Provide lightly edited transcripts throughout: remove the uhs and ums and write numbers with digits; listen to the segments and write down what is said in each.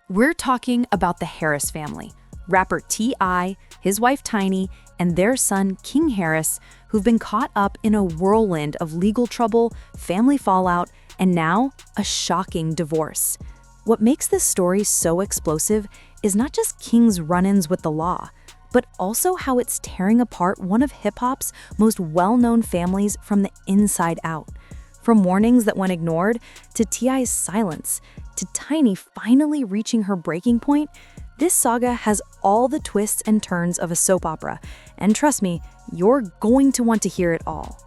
We're talking about the Harris family, rapper T.I., his wife Tiny, and their son King Harris, who've been caught up in a whirlwind of legal trouble, family fallout, and now a shocking divorce. What makes this story so explosive is not just King's run-ins with the law, but also how it's tearing apart one of hip-hop's most well-known families from the inside out. From warnings that went ignored, to T.I.'s silence, to Tiny finally reaching her breaking point, this saga has all the twists and turns of a soap opera, and trust me, you're going to want to hear it all.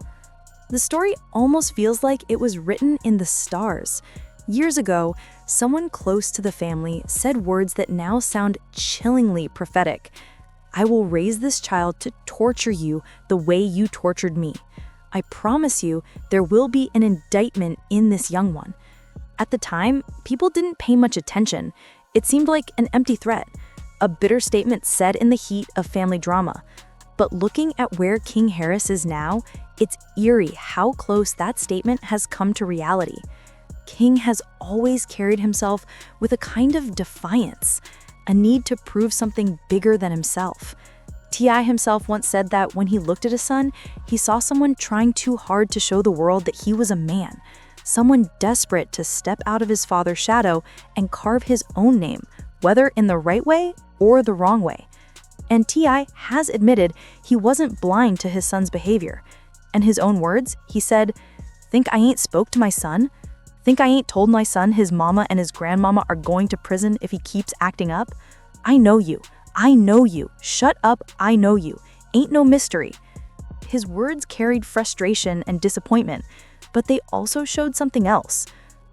The story almost feels like it was written in the stars. Years ago, someone close to the family said words that now sound chillingly prophetic. "I will raise this child to torture you the way you tortured me. I promise you there will be an indictment in this young one." At the time, people didn't pay much attention. It seemed like an empty threat, a bitter statement said in the heat of family drama. But looking at where King Harris is now, it's eerie how close that statement has come to reality. King has always carried himself with a kind of defiance, a need to prove something bigger than himself. T.I. himself once said that when he looked at his son, he saw someone trying too hard to show the world that he was a man, someone desperate to step out of his father's shadow and carve his own name, whether in the right way or the wrong way. And T.I. has admitted he wasn't blind to his son's behavior. In his own words, he said, "Think I ain't spoke to my son? Think I ain't told my son his mama and his grandmama are going to prison if he keeps acting up? I know you. I know you. Shut up, I know you. Ain't no mystery." His words carried frustration and disappointment, but they also showed something else.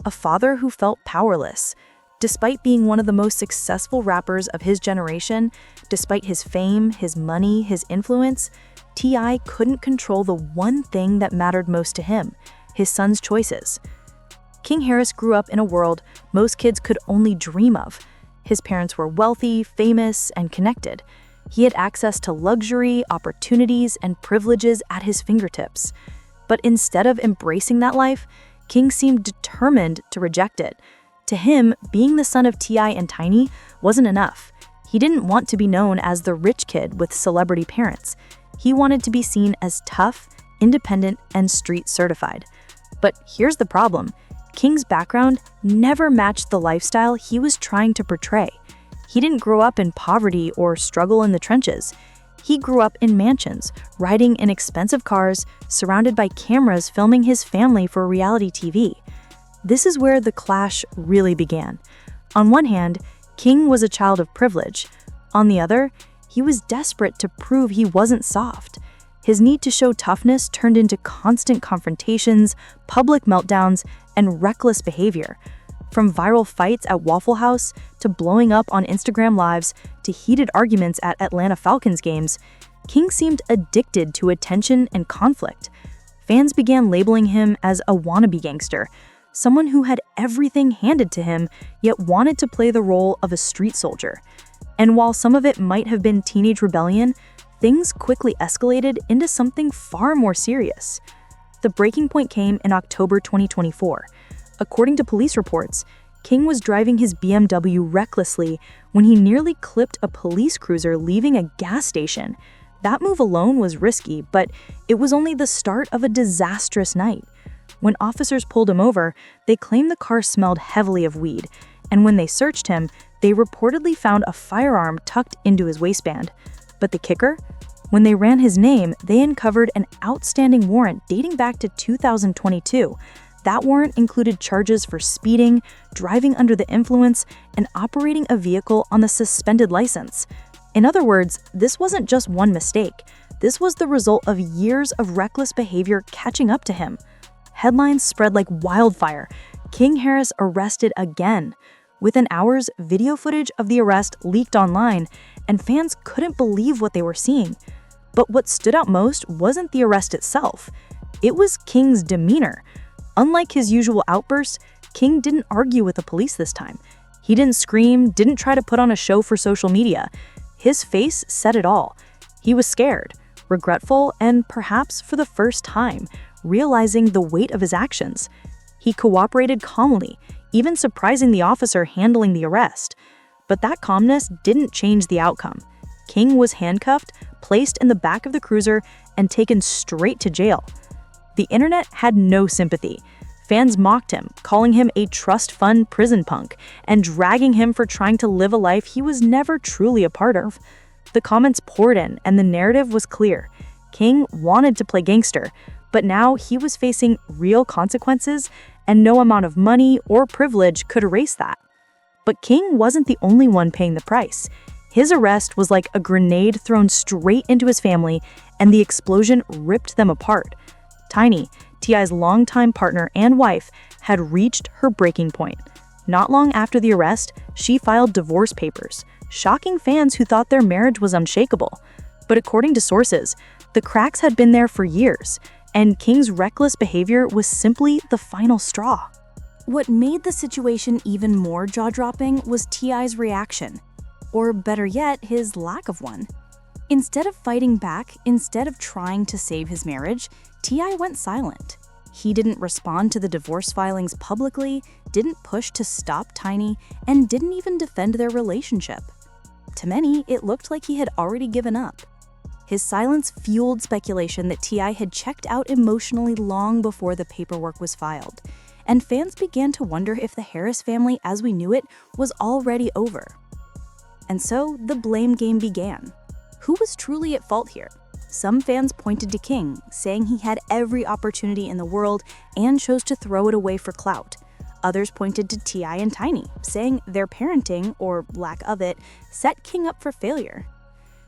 A father who felt powerless. Despite being one of the most successful rappers of his generation, despite his fame, his money, his influence, T.I. couldn't control the one thing that mattered most to him, his son's choices. King Harris grew up in a world most kids could only dream of. His parents were wealthy, famous, and connected. He had access to luxury, opportunities, and privileges at his fingertips. But instead of embracing that life, King seemed determined to reject it. To him, being the son of T.I. and Tiny wasn't enough. He didn't want to be known as the rich kid with celebrity parents. He wanted to be seen as tough, independent, and street certified. But here's the problem. King's background never matched the lifestyle he was trying to portray. He didn't grow up in poverty or struggle in the trenches. He grew up in mansions, riding in expensive cars, surrounded by cameras filming his family for reality TV. This is where the clash really began. On one hand, King was a child of privilege. On the other, he was desperate to prove he wasn't soft. His need to show toughness turned into constant confrontations, public meltdowns, and reckless behavior. From viral fights at Waffle House to blowing up on Instagram Lives to heated arguments at Atlanta Falcons games, King seemed addicted to attention and conflict. Fans began labeling him as a wannabe gangster, someone who had everything handed to him yet wanted to play the role of a street soldier. And while some of it might have been teenage rebellion, things quickly escalated into something far more serious. The breaking point came in October 2024. According to police reports, King was driving his BMW recklessly when he nearly clipped a police cruiser leaving a gas station. That move alone was risky, but it was only the start of a disastrous night. When officers pulled him over, they claimed the car smelled heavily of weed, and when they searched him, they reportedly found a firearm tucked into his waistband. But the kicker? When they ran his name, they uncovered an outstanding warrant dating back to 2022. That warrant included charges for speeding, driving under the influence, and operating a vehicle on the suspended license. In other words, this wasn't just one mistake. This was the result of years of reckless behavior catching up to him. Headlines spread like wildfire. King Harris arrested again. Within hours, video footage of the arrest leaked online, and fans couldn't believe what they were seeing. But what stood out most wasn't the arrest itself. It was King's demeanor. Unlike his usual outbursts, King didn't argue with the police this time. He didn't scream, didn't try to put on a show for social media. His face said it all. He was scared, regretful, and perhaps for the first time, realizing the weight of his actions. He cooperated calmly, even surprising the officer handling the arrest. But that calmness didn't change the outcome. King was handcuffed, placed in the back of the cruiser, and taken straight to jail. The internet had no sympathy. Fans mocked him, calling him a trust fund prison punk, and dragging him for trying to live a life he was never truly a part of. The comments poured in, and the narrative was clear. King wanted to play gangster, but now he was facing real consequences, and no amount of money or privilege could erase that. But King wasn't the only one paying the price. His arrest was like a grenade thrown straight into his family, and the explosion ripped them apart. Tiny, T.I.'s longtime partner and wife, had reached her breaking point. Not long after the arrest, she filed divorce papers, shocking fans who thought their marriage was unshakable. But according to sources, the cracks had been there for years, and King's reckless behavior was simply the final straw. What made the situation even more jaw-dropping was T.I.'s reaction, or better yet, his lack of one. Instead of fighting back, instead of trying to save his marriage, T.I. went silent. He didn't respond to the divorce filings publicly, didn't push to stop Tiny, and didn't even defend their relationship. To many, it looked like he had already given up. His silence fueled speculation that T.I. had checked out emotionally long before the paperwork was filed, and fans began to wonder if the Harris family as we knew it was already over. And so the blame game began. Who was truly at fault here? Some fans pointed to King, saying he had every opportunity in the world and chose to throw it away for clout. Others pointed to T.I. and Tiny, saying their parenting, or lack of it, set King up for failure.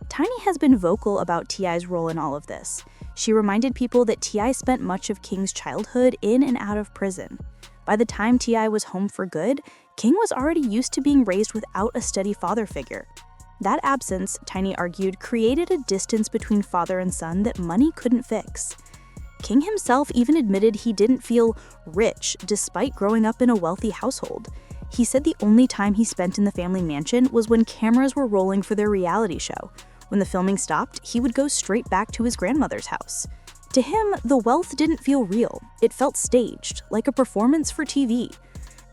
Tiny has been vocal about T.I.'s role in all of this. She reminded people that T.I. spent much of King's childhood in and out of prison. By the time T.I. was home for good, King was already used to being raised without a steady father figure. That absence, Tiny argued, created a distance between father and son that money couldn't fix. King himself even admitted he didn't feel rich despite growing up in a wealthy household. He said the only time he spent in the family mansion was when cameras were rolling for their reality show. When the filming stopped, he would go straight back to his grandmother's house. To him, the wealth didn't feel real. It felt staged, like a performance for TV.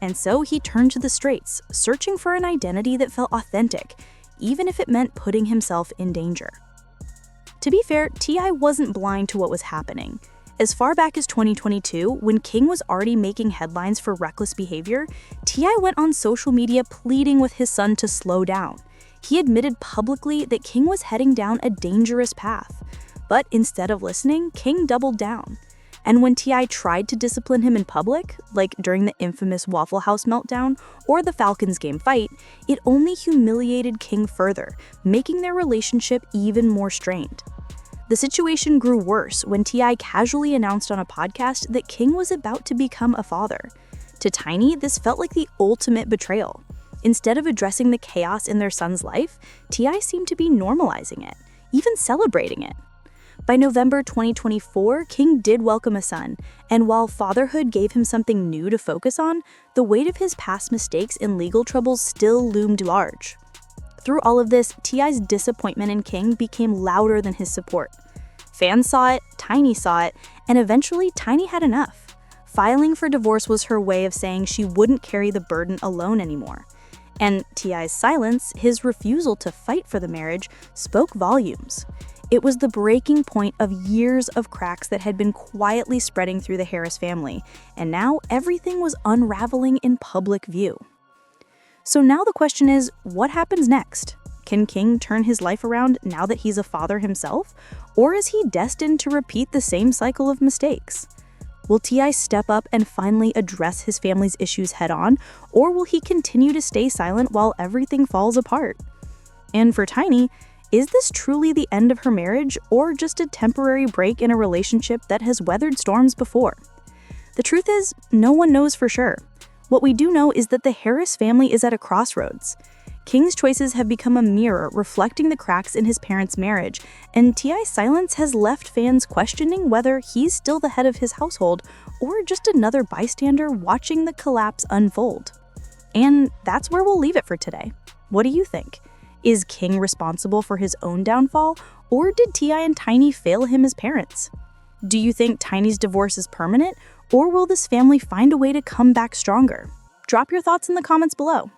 And so he turned to the streets, searching for an identity that felt authentic, even if it meant putting himself in danger. To be fair, T.I. wasn't blind to what was happening. As far back as 2022, when King was already making headlines for reckless behavior, T.I. went on social media pleading with his son to slow down. He admitted publicly that King was heading down a dangerous path. But instead of listening, King doubled down. And when T.I. tried to discipline him in public, like during the infamous Waffle House meltdown or the Falcons game fight, it only humiliated King further, making their relationship even more strained. The situation grew worse when T.I. casually announced on a podcast that King was about to become a father. To Tiny, this felt like the ultimate betrayal. Instead of addressing the chaos in their son's life, T.I. seemed to be normalizing it, even celebrating it. By November 2024, King did welcome a son, and while fatherhood gave him something new to focus on, the weight of his past mistakes and legal troubles still loomed large. Through all of this, T.I.'s disappointment in King became louder than his support. Fans saw it, Tiny saw it, and eventually Tiny had enough. Filing for divorce was her way of saying she wouldn't carry the burden alone anymore. And T.I.'s silence, his refusal to fight for the marriage, spoke volumes. It was the breaking point of years of cracks that had been quietly spreading through the Harris family, and now everything was unraveling in public view. So now the question is, what happens next? Can King turn his life around now that he's a father himself, or is he destined to repeat the same cycle of mistakes? Will T.I. step up and finally address his family's issues head-on, or will he continue to stay silent while everything falls apart? And for Tiny, is this truly the end of her marriage, or just a temporary break in a relationship that has weathered storms before? The truth is, no one knows for sure. What we do know is that the Harris family is at a crossroads. King's choices have become a mirror reflecting the cracks in his parents' marriage, and T.I.'s silence has left fans questioning whether he's still the head of his household or just another bystander watching the collapse unfold. And that's where we'll leave it for today. What do you think? Is King responsible for his own downfall, or did T.I. and Tiny fail him as parents? Do you think Tiny's divorce is permanent, or will this family find a way to come back stronger? Drop your thoughts in the comments below.